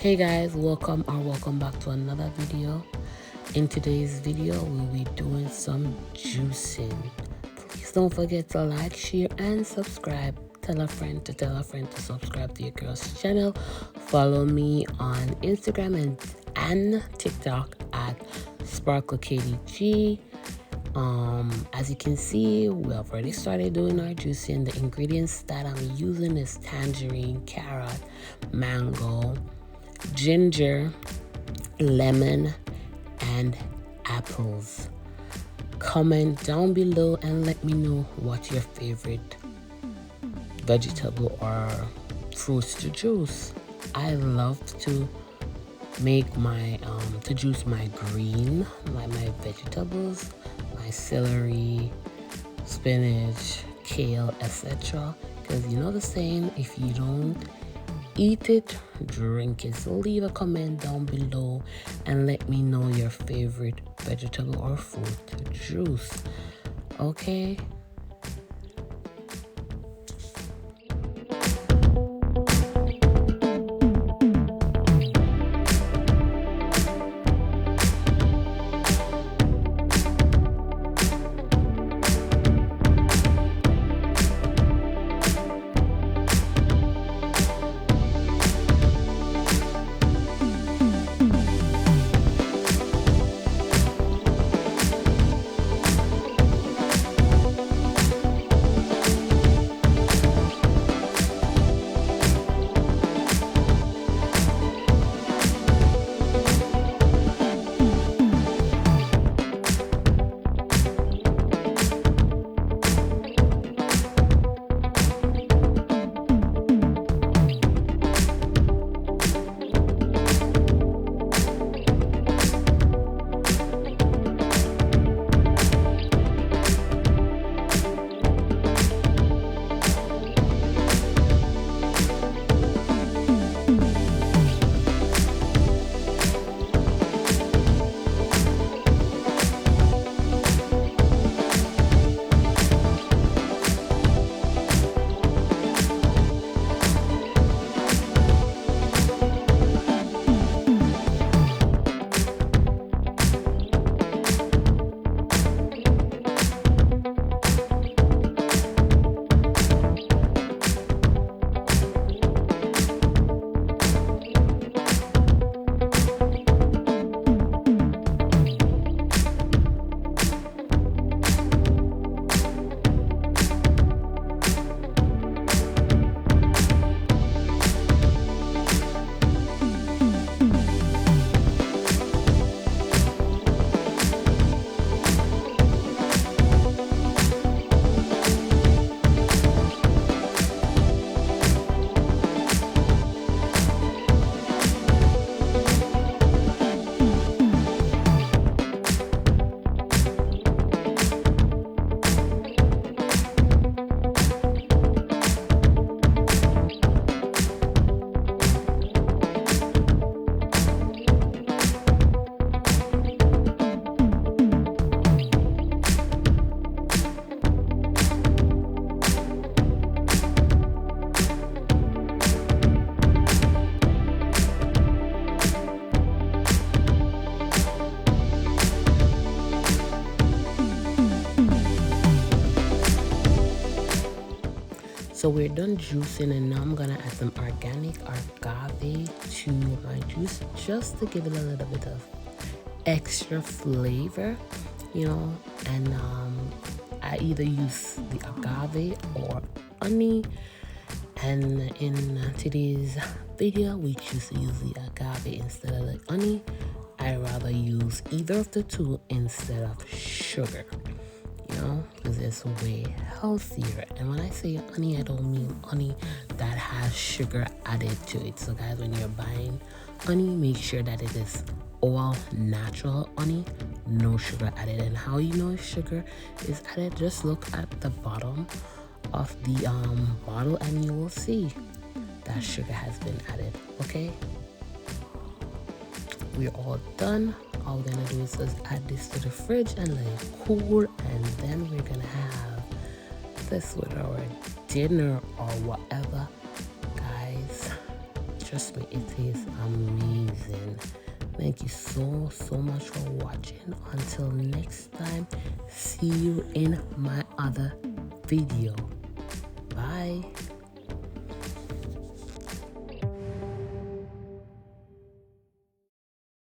Hey guys, welcome back to another video. In today's video we'll be doing some juicing. Please don't forget to like, share and subscribe. Tell a friend to subscribe to your girl's channel. Follow me on Instagram and TikTok at SparkleKadyG. As you can see, we have already started doing our juicing. The ingredients that I'm using is tangerine, carrot, mango, ginger, lemon, and apples. Comment down below and let me know what your favorite vegetable or fruits to juice. I love to make my to juice my green, like my vegetables, my celery, spinach, kale, etc. Because you know the saying, if you don't eat it, drink it. So leave a comment down below and let me know your favorite vegetable or fruit to juice. Okay. So we're done juicing, and now I'm gonna add some organic agave to my juice just to give it a little bit of extra flavor, you know. And I either use the agave or honey. And in today's video, we choose to use the agave instead of the honey. I rather use either of the two instead of sugar, you know, because it's way healthier. And when I say honey, I don't mean honey that has sugar added to it. So guys, when you're buying honey, make sure that it is all natural honey, no sugar added. And how you know if sugar is added, just look at the bottom of the bottle and you will see that sugar has been added. Okay, we're all done. All we're gonna do is just add this to the fridge and let it cool, and then we're gonna have this with our dinner or whatever. Guys, Trust me, it is amazing. Thank you so much for watching. Until next time, see you in my other video. Bye.